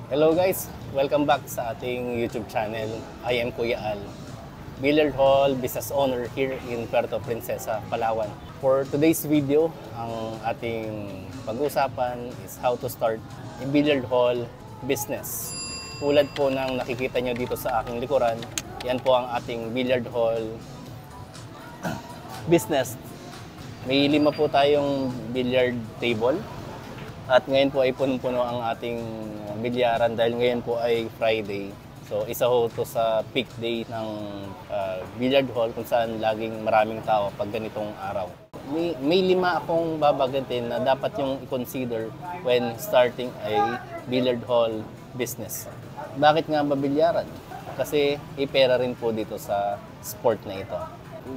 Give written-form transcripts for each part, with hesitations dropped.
Hello guys! Welcome back sa ating YouTube channel. I am Kuya Al, Billiard Hall Business Owner here in Puerto Princesa, Palawan. For today's video, ang ating pag-uusapan is how to start a billiard hall business. Tulad po ng nakikita nyo dito sa aking likuran, yan po ang ating billiard hall business. May 5 po tayong billiard table. At ngayon po ay punong-puno ang ating bilyaran dahil ngayon po ay Friday. So isa ho to sa peak day ng billiard hall kung saan laging maraming tao pag ganitong araw. May 5 akong babagantin na dapat yung i-consider when starting a billiard hall business. Bakit nga ba bilyaran? Kasi may pera rin po dito sa sport na ito.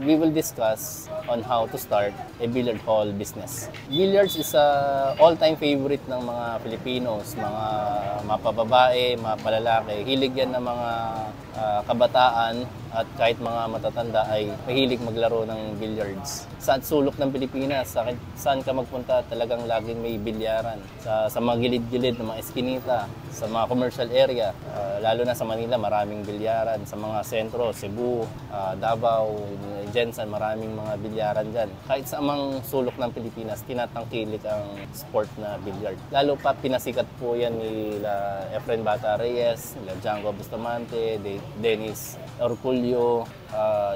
We will discuss on how to start a billiard hall business. Billiards is a all-time favorite ng mga Filipinos, mga mapababae, mga palalaki. Hilig yan ng mga kabataan at kahit mga matatanda ay mahilig maglaro ng billiards. Sa sulok ng Pilipinas, saan ka magpunta talagang laging may bilyaran. Sa mga gilid-gilid ng mga eskinita, sa mga commercial area, lalo na sa Manila maraming bilyaran. Sa mga sentro, Cebu, Davao, Jensen, maraming mga bilyaran dyan. Kahit sa amang sulok ng Pilipinas, tinatangkilik ang sport na billiard. Lalo pa pinasikat po yan nila Efren Bata Reyes, nila Django Bustamante, Dennis Orculio,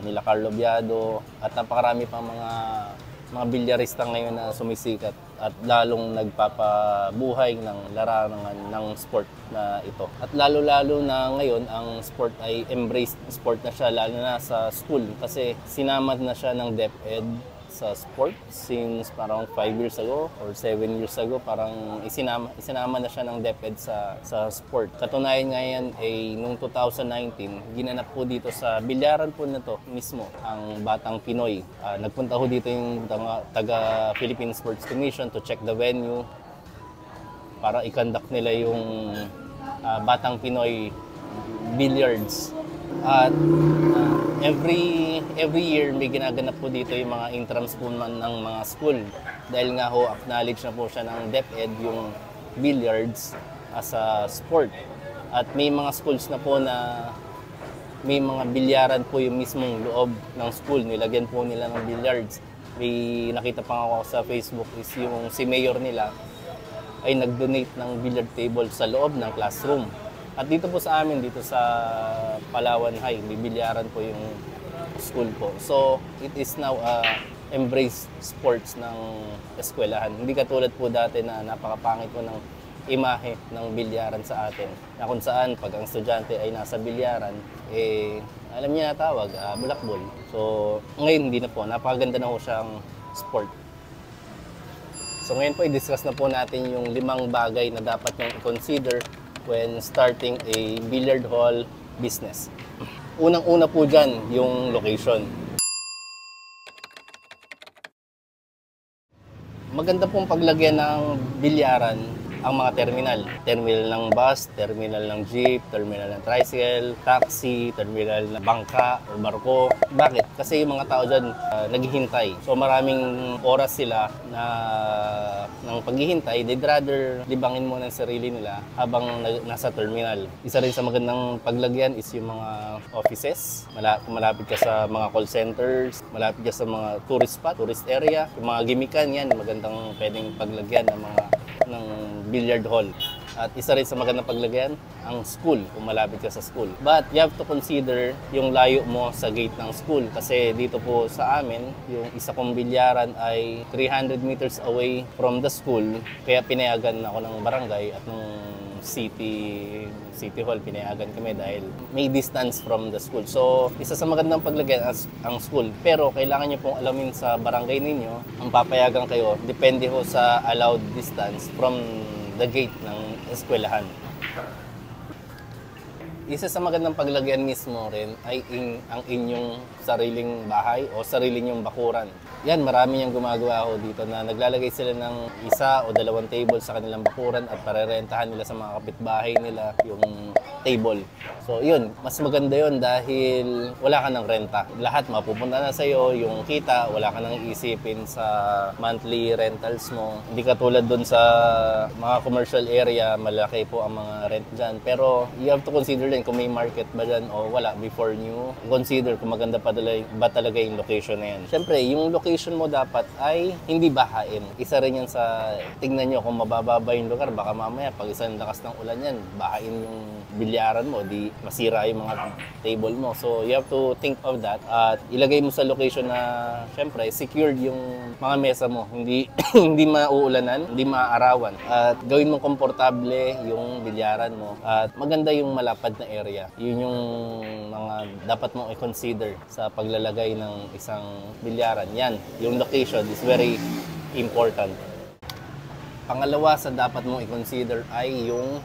nila Carlo Biado, at napakarami pang mga bilyarista ngayon na sumisikat at lalong nagpapabuhay ng larangan ng sport na ito. At lalo-lalo na ngayon, ang sport ay embraced sport na siya, lalo na sa school kasi sinamad na siya ng DepEd sa sport since parang 5 years ago or 7 years ago, parang isinama na siya ng DepEd sa sport. Katunayan nga yan ay noong 2019, ginanap po dito sa bilyaran po na to mismo ang Batang Pinoy. Nagpunta ho dito yung taga Philippine Sports Commission to check the venue para i-conduct nila yung Batang Pinoy Billiards. At every year may ginaganap po dito yung mga intrams po ng mga school dahil nga ho acknowledge na po siya ng DepEd yung billiards as a sport. At may mga schools na po na may mga bilyaran po yung mismong loob ng school, nilagyan po nila ng billiards. May nakita pa ako sa Facebook is yung si mayor nila ay nag-donate ng billiard table sa loob ng classroom. At dito po sa amin, dito sa Palawan High, bibilyaran po yung school po. So, it is now embrace sports ng eskwelahan. Hindi katulad po dati na napakapangit po ng imahe ng bilyaran sa atin. Na kung saan, pag ang estudyante ay nasa bilyaran, alam niya na tawag, bulakbol. So, ngayon hindi na po. Napakaganda na po siyang sport. So, ngayon po, i-discuss na po natin yung 5 bagay na dapat niyong i-consider when starting a billiard hall business. Unang-una po dyan, yung location. Maganda pong paglagyan ng bilyaran ang mga terminal. Terminal ng bus, terminal ng jeep, terminal ng tricycle, taxi, terminal ng bangka o barko. Bakit? Kasi yung mga tao dyan naghihintay. So maraming oras sila na ng paghihintay, they'd rather libangin muna ang sarili nila habang nasa terminal. Isa rin sa magandang paglagyan is yung mga offices. Malapit ka sa mga call centers, malapit ka sa mga tourist spot, tourist area. Yung mga gimikan yan, magandang pwedeng paglagyan ng billiard hall. At isa rin sa magandang paglagyan, ang school, kung malapit ka sa school. But you have to consider yung layo mo sa gate ng school. Kasi dito po sa amin, yung isa kong bilyaran ay 300 meters away from the school. Kaya pinayagan ako ng barangay at ng city hall, pinayagan kami dahil may distance from the school. So, isa sa magandang paglagyan ang school. Pero kailangan nyo pong alamin sa barangay ninyo, ang papayagan kayo, depende ho sa allowed distance from the gate ng eskwelahan. Isa sa magandang paglagyan mismo rin ay ang inyong sariling bahay o sarili nyong bakuran. Yan, marami niyang gumagawa ako dito na naglalagay sila ng isa o dalawang table sa kanilang bakuran at parerentahan nila sa mga kapitbahay nila yung table. So yun, mas maganda yun dahil wala ka ng renta. Lahat mapupunta na sa'yo, yung kita, wala ka nang isipin sa monthly rentals mo. Hindi katulad dun sa mga commercial area, malaki po ang mga rent dyan. Pero you have to consider din kung may market ba dyan o wala before nyo consider kung maganda ba talaga yung location na yan. Siyempre, yung location mo dapat ay hindi bahain. Isa rin yan sa tignan nyo kung mababa ba yung lugar. Baka mamaya pag isang lakas ng ulan yan, bahain yung bilyaran mo, di masira yung mga table mo. So you have to think of that at ilagay mo sa location na siyempre secured yung mga mesa mo. Hindi hindi mauulanan, hindi maaarawan. At gawin mo komportable yung bilyaran mo at maganda yung malapad na area. Yun yung mga dapat mong i-consider sa paglalagay ng isang bilyaran. Yan, yung location is very important. Pangalawa sa dapat mong i-consider ay yung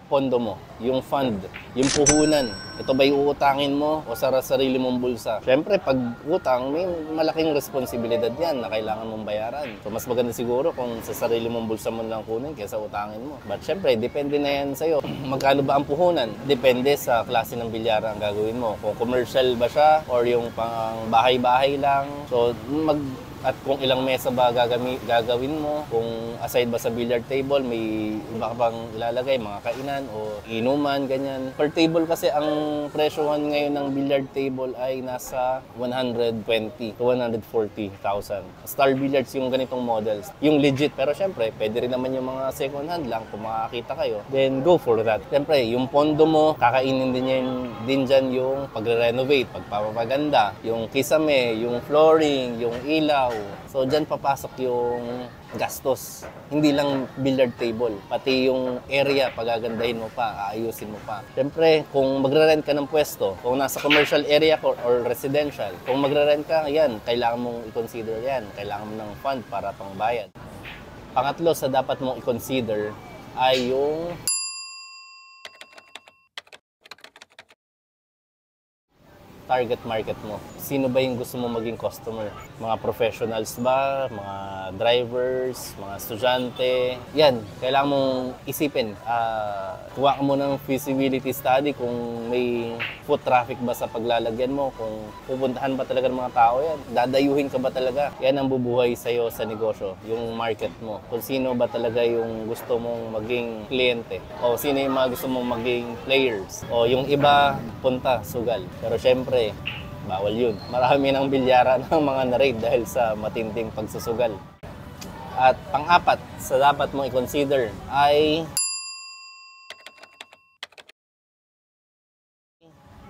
pondo mo, yung fund, yung puhunan. Ito ba uutangin mo o sa sarili mong bulsa? Siyempre, pag utang, may malaking responsibilidad yan na kailangan mong bayaran. So, mas maganda siguro kung sa sarili mong bulsa mo lang kunin kaysa utangin mo. But siyempre, depende na yan sa'yo. Magkano ba ang puhunan? Depende sa klase ng bilyara ang gagawin mo. Kung commercial ba siya or yung pang bahay-bahay lang. So, at kung ilang mesa ba gagawin mo, kung aside ba sa billiard table, may iba ka bang ilalagay, mga kainan o inuman, ganyan. Per table kasi ang presyohan ngayon ng billiard table ay nasa 120 to 140,000. Star Billiards yung ganitong models. Yung legit, pero syempre, pwede rin naman yung mga second hand lang kung makakita kayo. Then go for that. Syempre, yung pondo mo, kakainin din dyan yung pagre-renovate, pagpapaganda, yung kisame, yung flooring, yung ilaw. So, dyan papasok yung gastos. Hindi lang billiard table. Pati yung area, pagagandahin mo pa, aayusin mo pa. Siyempre, kung magre-rent ka ng pwesto, kung nasa commercial area or residential, kung magre-rent ka, yan, kailangan mong i-consider yan. Kailangan mo ng fund para pangbayad. Pangatlo sa dapat mong i-consider ay yung target market mo. Sino ba yung gusto mo maging customer? Mga professionals ba? Mga drivers? Mga estudyante? Yan, kailangan mong isipin. Kuha ka mo ng feasibility study kung may foot traffic ba sa paglalagyan mo, kung pupuntahan ba talaga ng mga tao yan. Dadayuhin ka ba talaga? Yan ang bubuhay sa'yo sa negosyo, yung market mo. Kung sino ba talaga yung gusto mong maging kliyente. O sino yung mga gusto mong maging players. O yung iba, punta, sugal. Pero syempre, bawal yun. Marami ng bilyara ng mga na-raid dahil sa matinding pagsusugal. At pang-apat sa dapat mong i-consider ay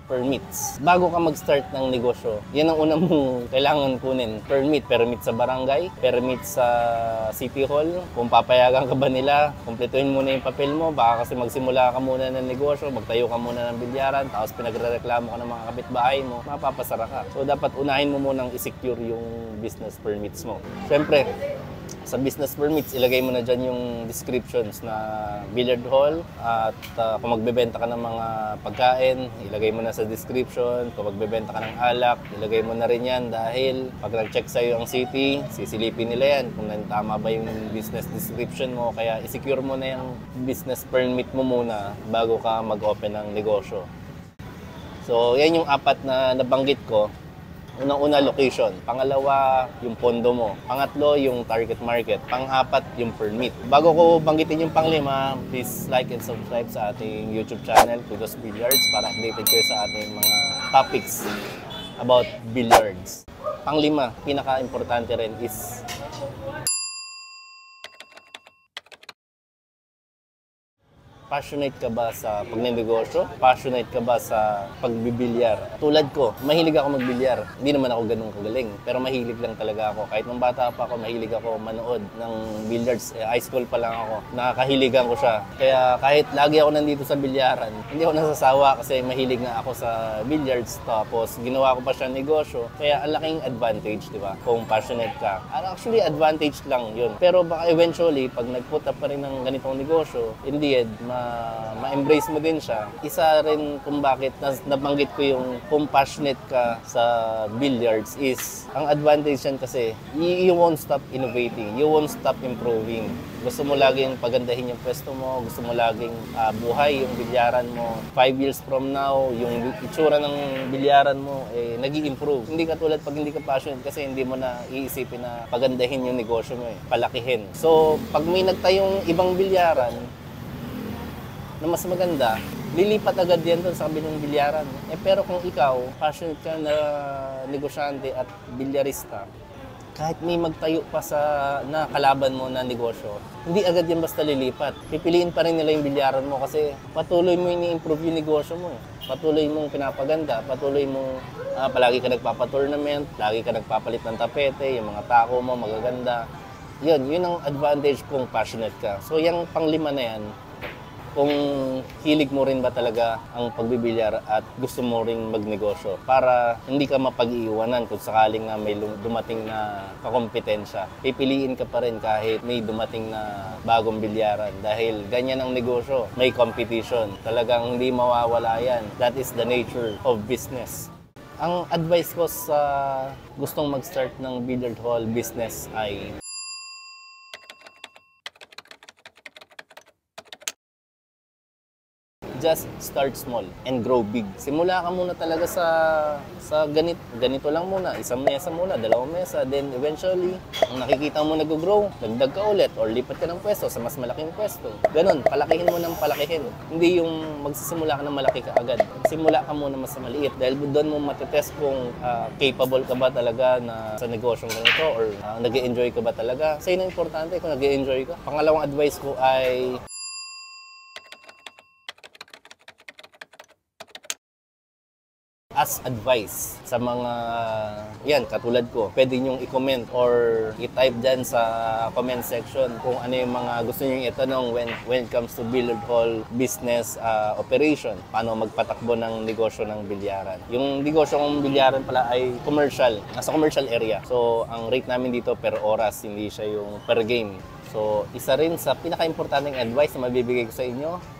permits. Bago ka mag-start ng negosyo, yan ang unang mong kailangan kunin. Permit sa barangay, permit sa city hall. Kung papayagan ka ba nila, kumpletuhin muna yung papel mo. Baka kasi magsimula ka muna ng negosyo, magtayo ka muna ng bilyaran, tapos pinagre-reklamo ka ng mga kapitbahay mo, mapapasara ka. So dapat unahin mo munang i-secure yung business permits mo. Siyempre, sa business permits, ilagay mo na dyan yung descriptions na billiard hall at kung magbebenta ka ng mga pagkain, ilagay mo na sa description. Kung magbebenta ka ng alak, ilagay mo na rin yan dahil pag nag-check sa'yo ang city, sisilipin nila yan kung tama ba yung business description mo. Kaya isecure mo na yung business permit mo muna bago ka mag-open ng negosyo. So, yan yung apat na nabanggit ko. Unang-una, location. Pangalawa, yung pondo mo. Pangatlo, yung target market. Pang-apat, yung permit. Bago ko banggitin yung panglima, please like and subscribe sa ating YouTube channel, Kudos Billiards, para updated kayo sa ating mga topics about billiards. Panglima, pinaka-importante rin is Passionate ka ba sa pagnenegosyo? Passionate ka ba sa pagbibilyar? Tulad ko, mahilig ako magbilyar. Hindi naman ako ganun kagaling, pero mahilig lang talaga ako. Kahit nung bata pa ako, mahilig ako manood ng billiards. High school pa lang ako. Nakakahiligan ko siya. Kaya kahit lagi ako nandito sa bilyaran, hindi ako nasasawa kasi mahilig nga ako sa billiards. Tapos ginawa ko pa siya negosyo. Kaya ang laking advantage, di ba? Kung passionate ka. Actually, advantage lang yun. Pero baka eventually, pag nag-put up pa rin ng ganitong negosyo, in the end, ma-embrace mo din siya. Isa rin kung bakit nabanggit ko yung kung passionate ka sa billiards is, ang advantage yan kasi, you won't stop innovating, you won't stop improving. Gusto mo laging pagandahin yung pwesto mo, gusto mo laging buhay yung bilyaran mo. 5 years from now, yung itsura ng bilyaran mo, nag-i-improve. Hindi katulad pag hindi ka passionate kasi hindi mo na iisipin na pagandahin yung negosyo mo, palakihin. So, pag may nagtayong ibang bilyaran, na mas maganda, lilipat agad yan doon sa kabilang bilyaran. Pero kung ikaw, passionate ka na negosyante at bilyarista, kahit may magtayo pa na kalaban mo na negosyo, hindi agad yan basta lilipat. Pipiliin pa rin nila yung bilyaran mo kasi patuloy mo ini-improve yung negosyo mo. Patuloy mong pinapaganda, patuloy mong palagi ka nagpapa-tournament, lagi ka nagpapalit ng tapete, yung mga tako mo magaganda. Yun ang advantage kung passionate ka. So yung pang-5 na yan, kung hilig mo rin ba talaga ang pagbibilyar at gusto mo rin magnegosyo para hindi ka mapag-iiwanan kung sakaling na may dumating na kakompetensya. Pipiliin ka pa rin kahit may dumating na bagong bilyaran dahil ganyan ang negosyo. May competition. Talagang hindi mawawala yan. That is the nature of business. Ang advice ko sa gustong mag-start ng billiard hall business ay just start small and grow big. Simula ka muna talaga sa ganito lang muna. Isang mesa muna, 2 mesa. Then eventually, kung nakikita mo nag-grow, dagdag ka ulit or lipat ka ng pwesto sa mas malaking pwesto. Ganon, palakihin mo ng palakihin. Hindi yung magsisimula ka ng malaki ka agad. Simula ka muna mas maliit dahil doon mo matetest kung capable ka ba talaga na sa negosyong ganito or nag-e-enjoy ka ba talaga. Sa'yo na importante kung nag-e-enjoy ka. Pangalawang advice ko ay as advice sa mga katulad ko, pwede nyong i-comment or i-type dyan sa comment section kung ano yung mga gusto nyong itanong when it comes to billiard hall business operation. Paano magpatakbo ng negosyo ng bilyaran. Yung negosyo ng bilyaran pala ay commercial, nasa commercial area. So, ang rate namin dito per oras, hindi siya yung per game. So, isa rin sa pinaka-importanting advice na mabibigay ko sa inyo,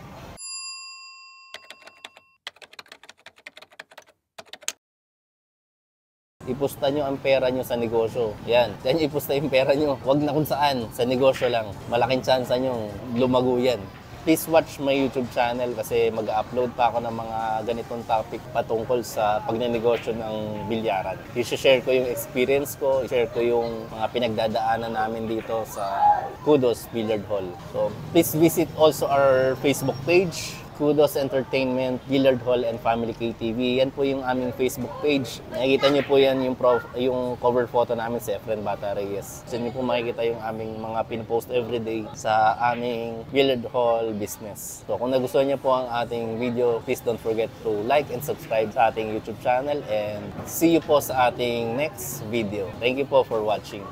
ipusta nyo ang pera nyo sa negosyo. Yan ipusta yung pera nyo. Huwag na kung saan, sa negosyo lang. Malaking chance nyo lumago yan. Please watch my YouTube channel kasi mag-upload pa ako ng mga ganitong topic patungkol sa pagnenegosyo ng bilyaran. I-share ko yung experience ko, i-share ko yung mga pinagdadaanan namin dito sa Kudos Billiard Hall. So, please visit also our Facebook page, Kudos Entertainment, Billiard Hall and Family KTV. Yan po yung aming Facebook page. Nakikita niyo po yan yung cover photo namin si Efren Bata Reyes. Diyan niyo po makikita yung aming mga pin-post everyday sa aming Billiard Hall business. So kung nagustuhan niyo po ang ating video, please don't forget to like and subscribe sa ating YouTube channel and see you po sa ating next video. Thank you po for watching.